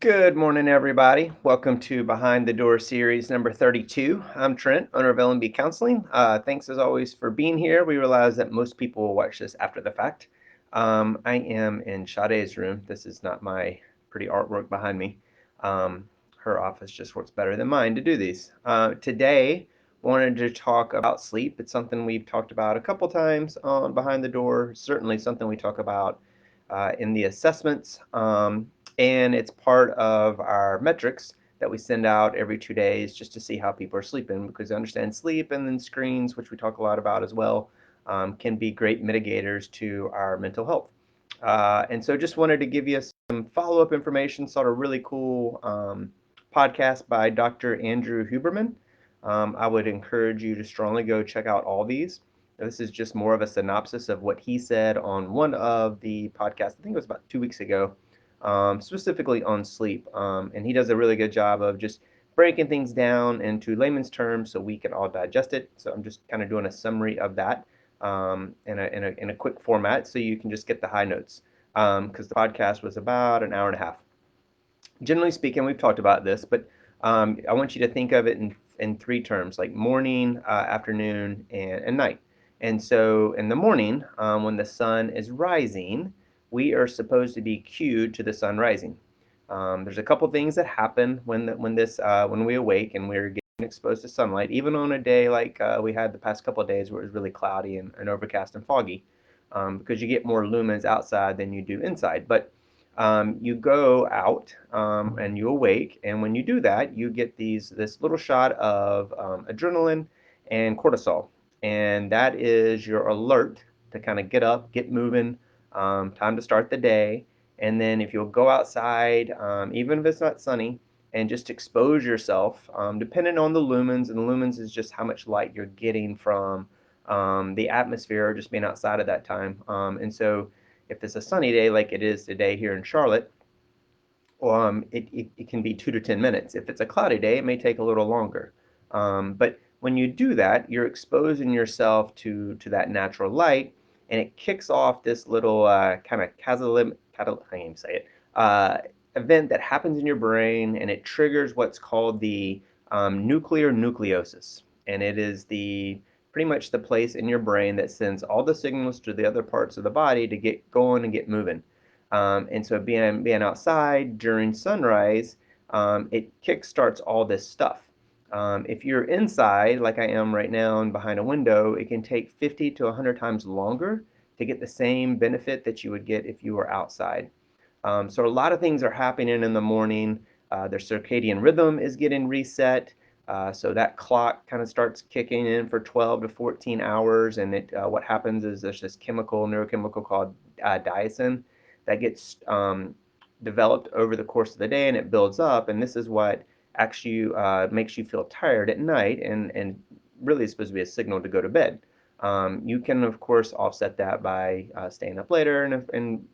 Good morning, everybody. Welcome to Behind the Door series number 32. I'm Trent, owner of LMB Counseling. Thanks as always for being here. We realize that most people will watch this after the fact. I am in Sade's room. This is not my pretty artwork behind me. Um, Her office just works better than mine to do these. Today, wanted to talk about sleep. It's something we've talked about a couple times on Behind the Door. Certainly something we talk about in the assessments. And it's part of our metrics that we send out every 2 days just to see how people are sleeping, because I understand sleep and then screens, which we talk a lot about as well, can be great mitigators to our mental health. And so just wanted to give you some follow-up information. Saw a really cool podcast by Dr. Andrew Huberman. I would encourage you to strongly go check out all these. This is just more of a synopsis of what he said on one of the podcasts. I think it was about 2 weeks ago, specifically on sleep. And he does a really good job of just breaking things down into layman's terms so we can all digest it. So I'm just kind of doing a summary of that in a quick format so you can just get the high notes. Because the podcast was about an hour and a half. Generally speaking, we've talked about this, but I want you to think of it in three terms, like morning, afternoon, and night. And so in the morning, when the sun is rising, we are supposed to be cued to the sun rising. There's a couple things that happen when we awake and we're getting exposed to sunlight, even on a day like we had the past couple of days where it was really cloudy and overcast and foggy, because you get more lumens outside than you do inside. But you go out and you awake, and when you do that, you get this little shot of adrenaline and cortisol, and that is your alert to kind of get up, get moving, time to start the day. And then if you'll go outside, even if it's not sunny, and just expose yourself, depending on the lumens, and the lumens is just how much light you're getting from the atmosphere or just being outside at that time. And so if it's a sunny day like it is today here in Charlotte, it can be 2 to 10 minutes. If it's a cloudy day, it may take a little longer. But when you do that, you're exposing yourself to that natural light, and it kicks off this little kind of I can't even say it, event that happens in your brain, and it triggers what's called the nuclear nucleosis. And it is the pretty much the place in your brain that sends all the signals to the other parts of the body to get going and get moving. And so being outside during sunrise, it kickstarts all this stuff. If you're inside, like I am right now and behind a window, it can take 50 to 100 times longer to get the same benefit that you would get if you were outside. So a lot of things are happening in the morning. Their circadian rhythm is getting reset. So that clock kind of starts kicking in for 12 to 14 hours, and what happens is there's this neurochemical called diacin that gets developed over the course of the day, and it builds up, and this is what actually makes you feel tired at night, and really is supposed to be a signal to go to bed. You can, of course, offset that by staying up later and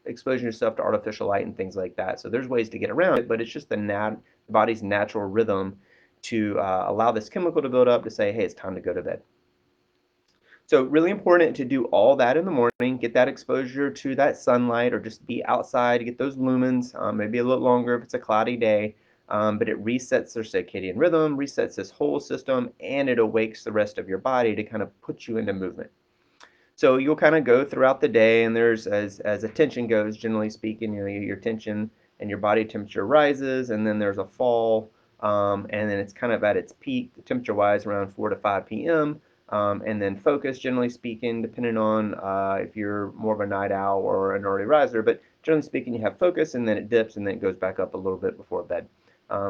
exposing yourself to artificial light and things like that. So there's ways to get around it, but it's just the body's natural rhythm to allow this chemical to build up to say, hey, it's time to go to bed. So really important to do all that in the morning, get that exposure to that sunlight, or just be outside, get those lumens, maybe a little longer if it's a cloudy day, but it resets their circadian rhythm, resets this whole system, and it awakes the rest of your body to kind of put you into movement. So you'll kind of go throughout the day, and there's as attention goes, generally speaking, your tension and your body temperature rises, and then there's a fall, and then it's kind of at its peak temperature-wise around 4 to 5 p.m. And then focus, generally speaking, depending on if you're more of a night owl or an early riser, but generally speaking, you have focus, and then it dips, and then it goes back up a little bit before bed.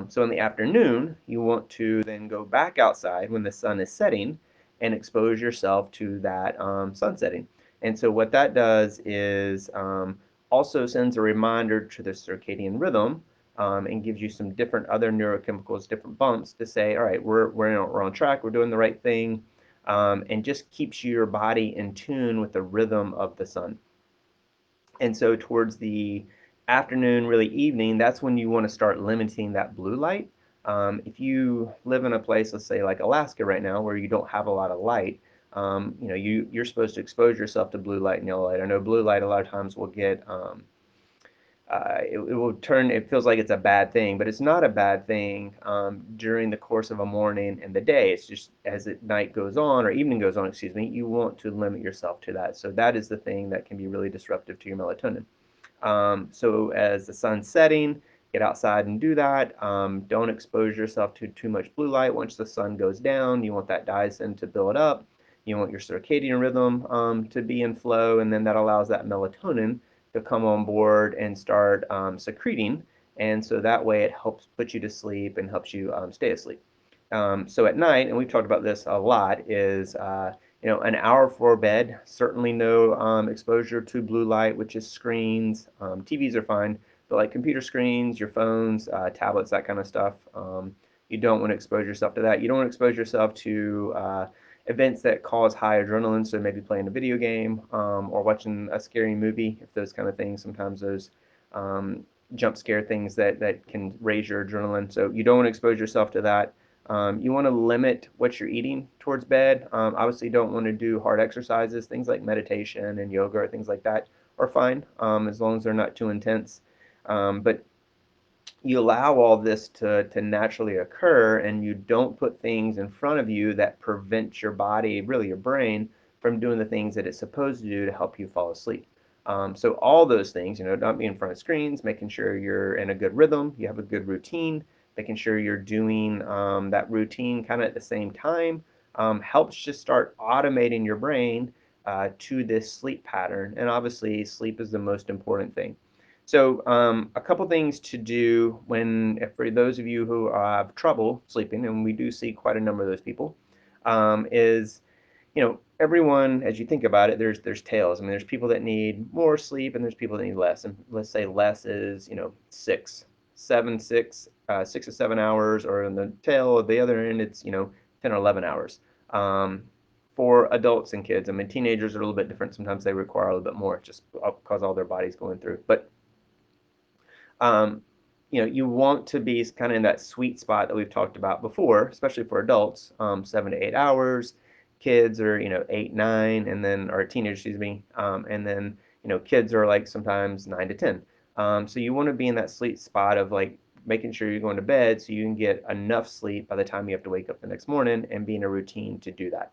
So in the afternoon, you want to then go back outside when the sun is setting and expose yourself to that sunsetting. And so what that does is also sends a reminder to the circadian rhythm, and gives you some different other neurochemicals, different bumps to say, all right, we're on track, we're doing the right thing, and just keeps your body in tune with the rhythm of the sun. And so towards the afternoon, really evening, that's when you want to start limiting that blue light. If you live in a place, let's say like Alaska right now, where you don't have a lot of light, you're supposed to expose yourself to blue light and yellow light. I know blue light a lot of times will get it will turn, it feels like it's a bad thing, but it's not a bad thing during the course of a morning and the day. It's just as the night goes on, or evening goes on, excuse me, you want to limit yourself to that. So that is the thing that can be really disruptive to your melatonin. So as the sun's setting, get outside and do that. Don't expose yourself to too much blue light. Once the sun goes down, you want that Dyson to build up. You want your circadian rhythm to be in flow, and then that allows that melatonin to come on board and start secreting. And so that way it helps put you to sleep and helps you stay asleep. So at night, and we've talked about this a lot, is an hour before bed. Certainly no exposure to blue light, which is screens. TVs are fine, but like computer screens, your phones, tablets, that kind of stuff. You don't want to expose yourself to that. You don't want to expose yourself to events that cause high adrenaline, so maybe playing a video game or watching a scary movie, if those kind of things. Sometimes those jump scare things that can raise your adrenaline. So you don't want to expose yourself to that. You want to limit what you're eating towards bed. Obviously, you don't want to do hard exercises. Things like meditation and yoga or things like that are fine as long as they're not too intense. But you allow all this to naturally occur, and you don't put things in front of you that prevent your body, really your brain, from doing the things that it's supposed to do to help you fall asleep. So all those things, not being in front of screens, making sure you're in a good rhythm, you have a good routine, making sure you're doing that routine kind of at the same time, helps just start automating your brain to this sleep pattern. And obviously, sleep is the most important thing. So, a couple things to do for those of you who have trouble sleeping, and we do see quite a number of those people, is everyone, as you think about it, there's tails. I mean, there's people that need more sleep, and there's people that need less. And let's say less is 6 or 7 hours, or in the tail of the other end, it's 10 or 11 hours. For adults and kids, I mean, teenagers are a little bit different. Sometimes they require a little bit more, just because all their body's going through. But um, you want to be kind of in that sweet spot that we've talked about before, especially for adults, 7 to 8 hours. Kids are, 8, 9, and then, or teenagers, excuse me, and then, kids are like sometimes 9 to 10. So you want to be in that sleep spot of like making sure you're going to bed so you can get enough sleep by the time you have to wake up the next morning and be in a routine to do that.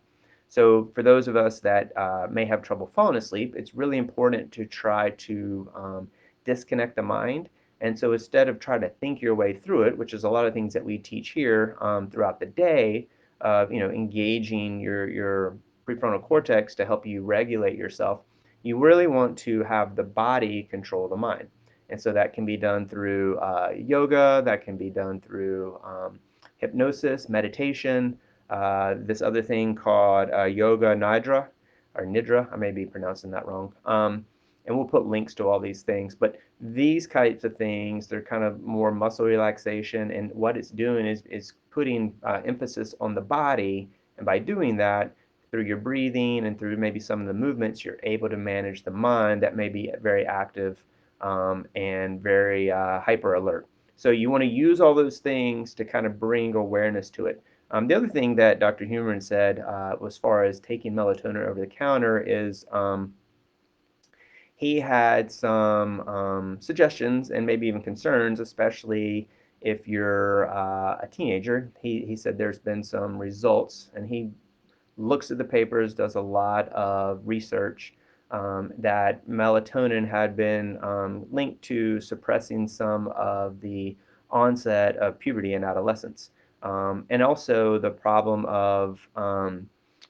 So for those of us that may have trouble falling asleep, it's really important to try to disconnect the mind. And so instead of trying to think your way through it, which is a lot of things that we teach here throughout the day, of engaging your prefrontal cortex to help you regulate yourself, you really want to have the body control the mind. And so that can be done through yoga, that can be done through hypnosis, meditation, this other thing called yoga nidra or nidra. I may be pronouncing that wrong. And we'll put links to all these things. But these types of things, they're kind of more muscle relaxation, and what it's doing is putting emphasis on the body, and by doing that, through your breathing and through maybe some of the movements, you're able to manage the mind that may be very active and very hyper alert. So you want to use all those things to kind of bring awareness to it. The other thing that Dr. Huberman said, as far as taking melatonin over the counter, is he had some suggestions and maybe even concerns, especially if you're a teenager. He said there's been some results, and he looks at the papers, does a lot of research, that melatonin had been linked to suppressing some of the onset of puberty in adolescence. And also the problem of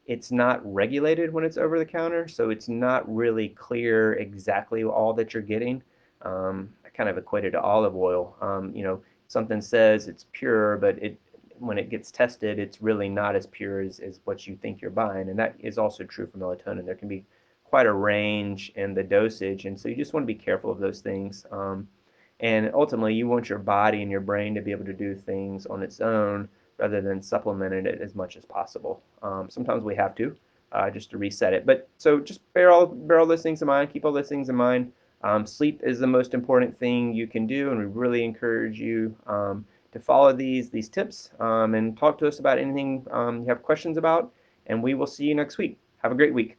it's not regulated when it's over the counter, so it's not really clear exactly all that you're getting. I kind of equated to olive oil. Something says it's pure, but when it gets tested, it's really not as pure as what you think you're buying. And that is also true for melatonin. There can be quite a range in the dosage, and so you just want to be careful of those things. And ultimately, you want your body and your brain to be able to do things on its own rather than supplementing it as much as possible. Sometimes we have to, just to reset it. But so just bear all those things in mind. Keep all those things in mind. Sleep is the most important thing you can do, and we really encourage you to follow these tips and talk to us about anything you have questions about. And we will see you next week. Have a great week.